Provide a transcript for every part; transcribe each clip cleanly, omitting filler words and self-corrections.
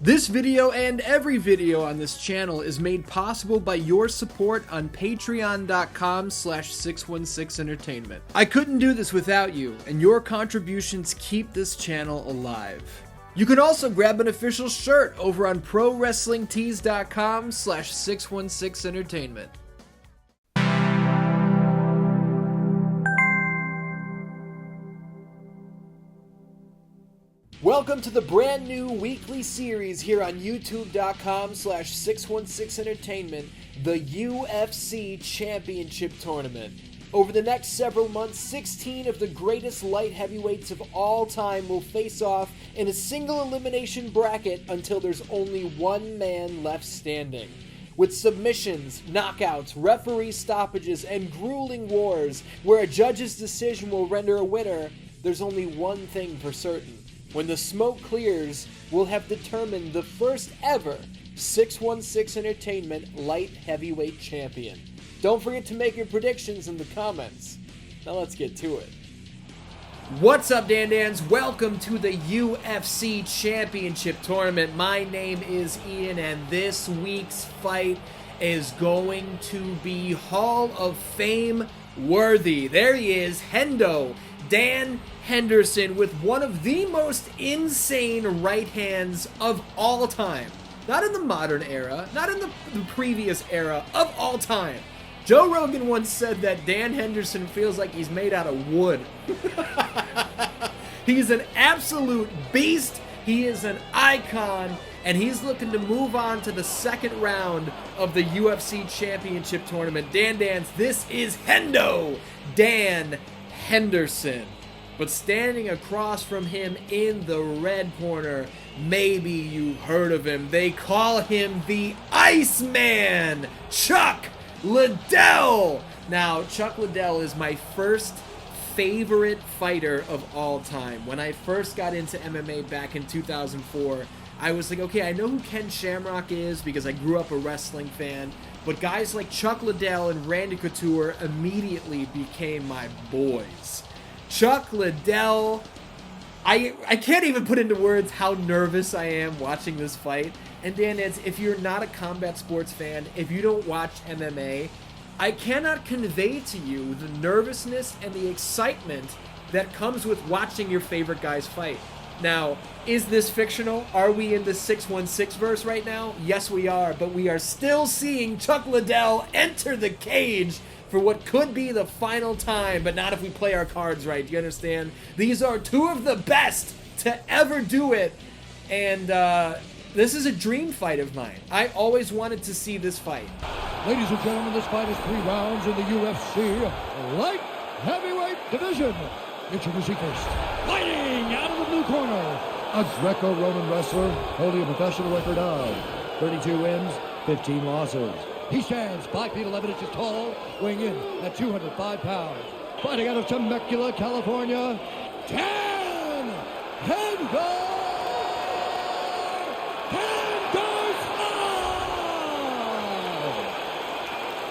This video and every video on this channel is made possible by your support on patreon.com/616entertainment. I couldn't do this without you, and your contributions keep this channel alive. You can also grab an official shirt over on prowrestlingtees.com/616entertainment. Welcome to the brand new weekly series here on youtube.com/616entertainment, the UFC Championship Tournament. Over the next several months, 16 of the greatest light heavyweights of all time will face off in a single elimination bracket until there's only one man left standing. With submissions, knockouts, referee stoppages, and grueling wars where a judge's decision will render a winner, there's only one thing for certain. When the smoke clears, we'll have determined the first ever 616 Entertainment Light Heavyweight Champion. Don't forget to make your predictions in the comments. Now let's get to it. What's up, DanDans? Welcome to the UFC Championship Tournament. My name is Ian, and this week's fight is going to be Hall of Fame worthy. There he is, Hendo, Dan Henderson, with one of the most insane right hands of all time. Not in the modern era, not in the previous era, of all time. Joe Rogan once said that Dan Henderson feels like he's made out of wood. He's an absolute beast. He is an icon, and he's looking to move on to the second round of the UFC Championship Tournament. DanDans, this is Hendo, Dan Henderson. But standing across from him in the red corner, maybe you heard of him. They call him the Ice Man Chuck Liddell. Now, Chuck Liddell is my first favorite fighter of all time. When I first got into MMA back in 2004, I was like, okay, I know who Ken Shamrock is because I grew up a wrestling fan, but guys like Chuck Liddell and Randy Couture immediately became my boys. Chuck Liddell, I can't even put into words how nervous I am watching this fight. And DanDans, if you're not a combat sports fan, if you don't watch MMA, I cannot convey to you the nervousness and the excitement that comes with watching your favorite guys fight. Now, is this fictional? Are we in the 616 verse right now? Yes, we are, but we are still seeing Chuck Liddell enter the cage for what could be the final time, but not if we play our cards right. Do you understand? These are two of the best to ever do it, and this is a dream fight of mine. I always wanted to see this fight. Ladies and gentlemen, this fight is 3 rounds in the UFC Light Heavyweight Division. Introducing first, fighting out of the blue corner, a Greco-Roman wrestler holding a professional record of 32 wins, 15 losses. He stands 5 feet 11 inches tall, weighing in at 205 pounds. Fighting out of Temecula, California, Dan Henderson!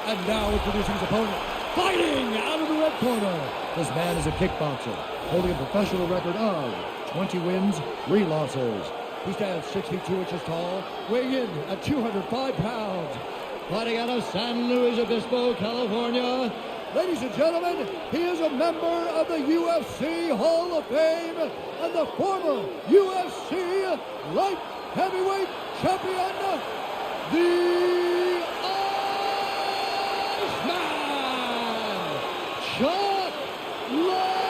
And now introducing his opponent, fighting out of the red corner. This man is a kickboxer, holding a professional record of 20 wins, 3 losses. He stands 6 feet 2 inches tall, weighing in at 205 pounds. Fighting out of San Luis Obispo, California. Ladies and gentlemen, he is a member of the UFC Hall of Fame and the former UFC Light Heavyweight Champion, the Ice Man Chuck Liddell.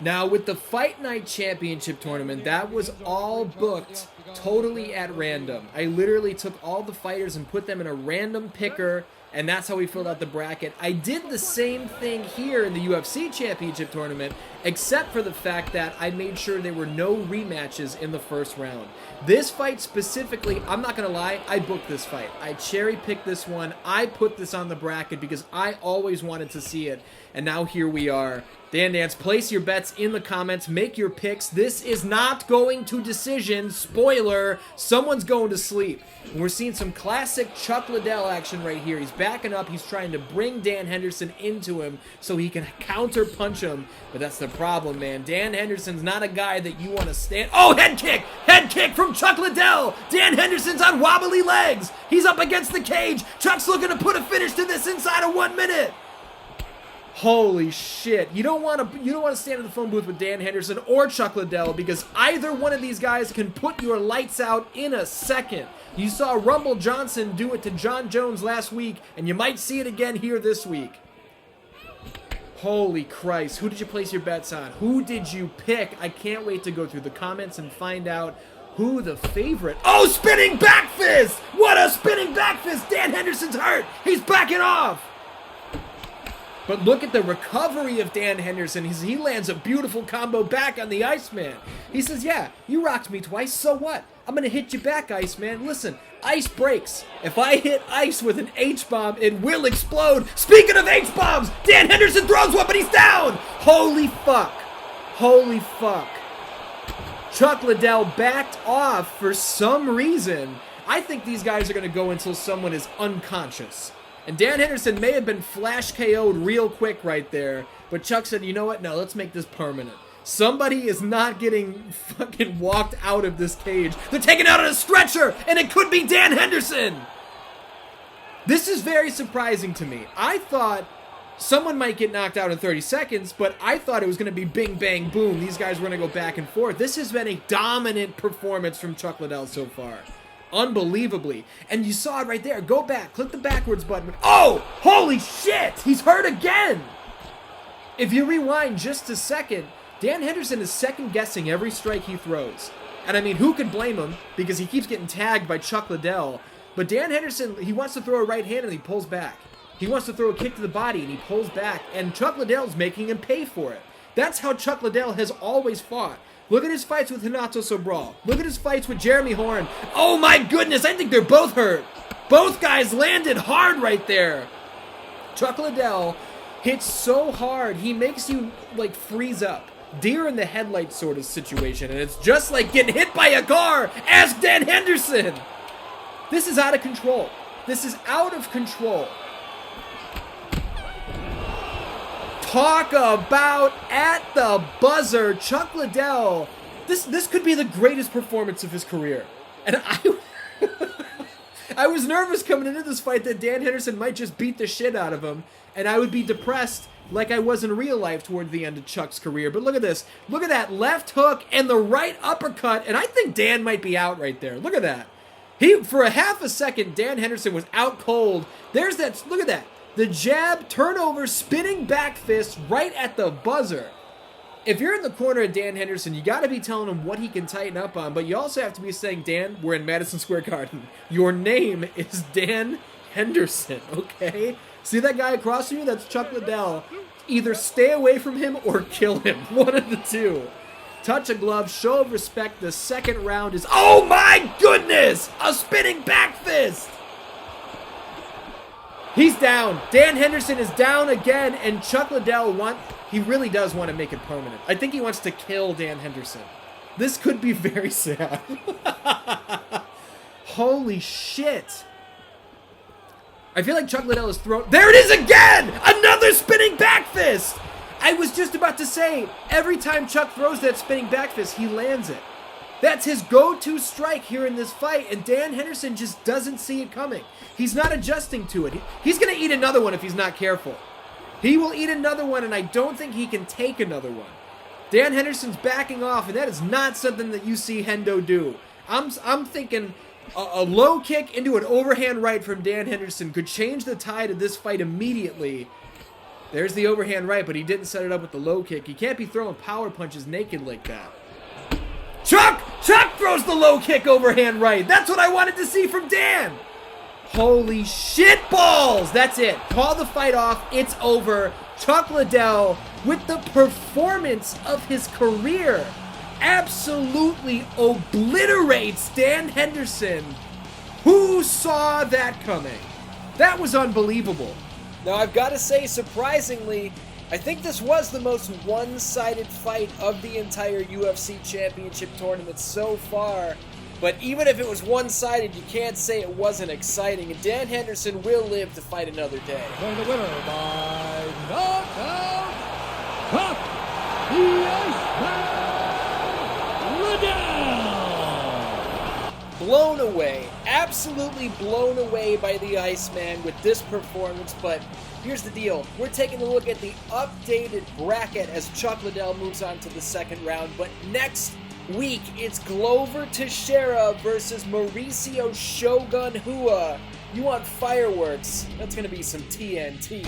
Now, with the Fight Night Championship Tournament, that was all booked totally at random. I literally took all the fighters and put them in a random picker, and that's how we filled out the bracket. I did the same thing here in the UFC Championship Tournament, except for the fact that I made sure there were no rematches in the first round. This fight specifically, I'm not going to lie, I booked this fight. I cherry-picked this one. I put this on the bracket because I always wanted to see it, and now here we are. DanDans, place your bets in the comments. Make your picks. This is not going to decision. Spoiler, someone's going to sleep. And we're seeing some classic Chuck Liddell action right here. He's backing up. He's trying to bring Dan Henderson into him so he can counter punch him. But that's the problem, man. Dan Henderson's not a guy that you want to stand. Oh, head kick! Head kick from Chuck Liddell! Dan Henderson's on wobbly legs! He's up against the cage! Chuck's looking to put a finish to this inside of 1 minute! Holy shit. You don't want to stand in the phone booth with Dan Henderson or Chuck Liddell because either one of these guys can put your lights out in a second. You saw Rumble Johnson do it to John Jones last week, and you might see it again here this week. Holy Christ. Who did you place your bets on? Who did you pick? I can't wait to go through the comments and find out who the favorite... Oh, spinning back fist! What a spinning back fist! Dan Henderson's hurt! He's backing off! But look at the recovery of Dan Henderson. He lands a beautiful combo back on the Iceman. He says, yeah, you rocked me twice, so what? I'm going to hit you back, Iceman. Listen, ice breaks. If I hit ice with an H-bomb, it will explode. Speaking of H-bombs, Dan Henderson throws one, but he's down. Holy fuck. Holy fuck. Chuck Liddell backed off for some reason. I think these guys are going to go until someone is unconscious. And Dan Henderson may have been flash KO'd real quick right there, but Chuck said, you know what? No, let's make this permanent. Somebody is not getting fucking walked out of this cage. They're taken out on a stretcher, and it could be Dan Henderson. This is very surprising to me. I thought someone might get knocked out in 30 seconds, but I thought it was going to be bing, bang, boom. These guys were going to go back and forth. This has been a dominant performance from Chuck Liddell so far. Unbelievably. And you saw it right there. Go back. Click the backwards button. Oh! Holy shit! He's hurt again! If you rewind just a second, Dan Henderson is second-guessing every strike he throws. And I mean, who could blame him? Because he keeps getting tagged by Chuck Liddell. But Dan Henderson, he wants to throw a right hand and he pulls back. He wants to throw a kick to the body and he pulls back. And Chuck Liddell's making him pay for it. That's how Chuck Liddell has always fought. Look at his fights with Renato Sobral. Look at his fights with Jeremy Horn. Oh my goodness, I think they're both hurt. Both guys landed hard right there. Chuck Liddell hits so hard, he makes you like freeze up. Deer in the headlights sort of situation. And it's just like getting hit by a car. Ask Dan Henderson. This is out of control. This is out of control. Talk about at the buzzer, Chuck Liddell. This could be the greatest performance of his career. And I was nervous coming into this fight that Dan Henderson might just beat the shit out of him, and I would be depressed like I was in real life toward the end of Chuck's career. But look at this. Look at that left hook and the right uppercut, and I think Dan might be out right there. Look at that. For a half a second, Dan Henderson was out cold. There's that. Look at that. The jab, turnover, spinning back fist right at the buzzer. If you're in the corner of Dan Henderson, you got to be telling him what he can tighten up on, but you also have to be saying, Dan, we're in Madison Square Garden. Your name is Dan Henderson, okay? See that guy across from you? That's Chuck Liddell. Either stay away from him or kill him. One of the two. Touch a glove, show of respect. The second round is, oh my goodness! A spinning back fist! He's down. Dan Henderson is down again, and Chuck Liddell he really does want to make it permanent. I think he wants to kill Dan Henderson. This could be very sad. Holy shit. I feel like Chuck Liddell is thrown. There it is again! Another spinning back fist! I was just about to say, every time Chuck throws that spinning back fist, he lands it. That's his go-to strike here in this fight, and Dan Henderson just doesn't see it coming. He's not adjusting to it. He's going to eat another one if he's not careful. He will eat another one, and I don't think he can take another one. Dan Henderson's backing off, and that is not something that you see Hendo do. I'm thinking a low kick into an overhand right from Dan Henderson could change the tide of this fight immediately. There's the overhand right, but he didn't set it up with the low kick. He can't be throwing power punches naked like that. Chuck throws the low kick overhand right. That's what I wanted to see from Dan. Holy shit balls. That's it. Call the fight off. It's over. Chuck Liddell, with the performance of his career, absolutely obliterates Dan Henderson. Who saw that coming? That was unbelievable. Now, I've got to say, surprisingly, I think this was the most one-sided fight of the entire UFC Championship tournament so far. But even if it was one-sided, you can't say it wasn't exciting. And Dan Henderson will live to fight another day. The winner by knockout, Chuck the Ice Man Liddell. Blown away, absolutely blown away by the Iceman with this performance, but here's the deal. We're taking a look at the updated bracket as Chuck Liddell moves on to the second round, but next week it's Glover Teixeira versus Mauricio Shogun Hua. You want fireworks? That's going to be some TNT.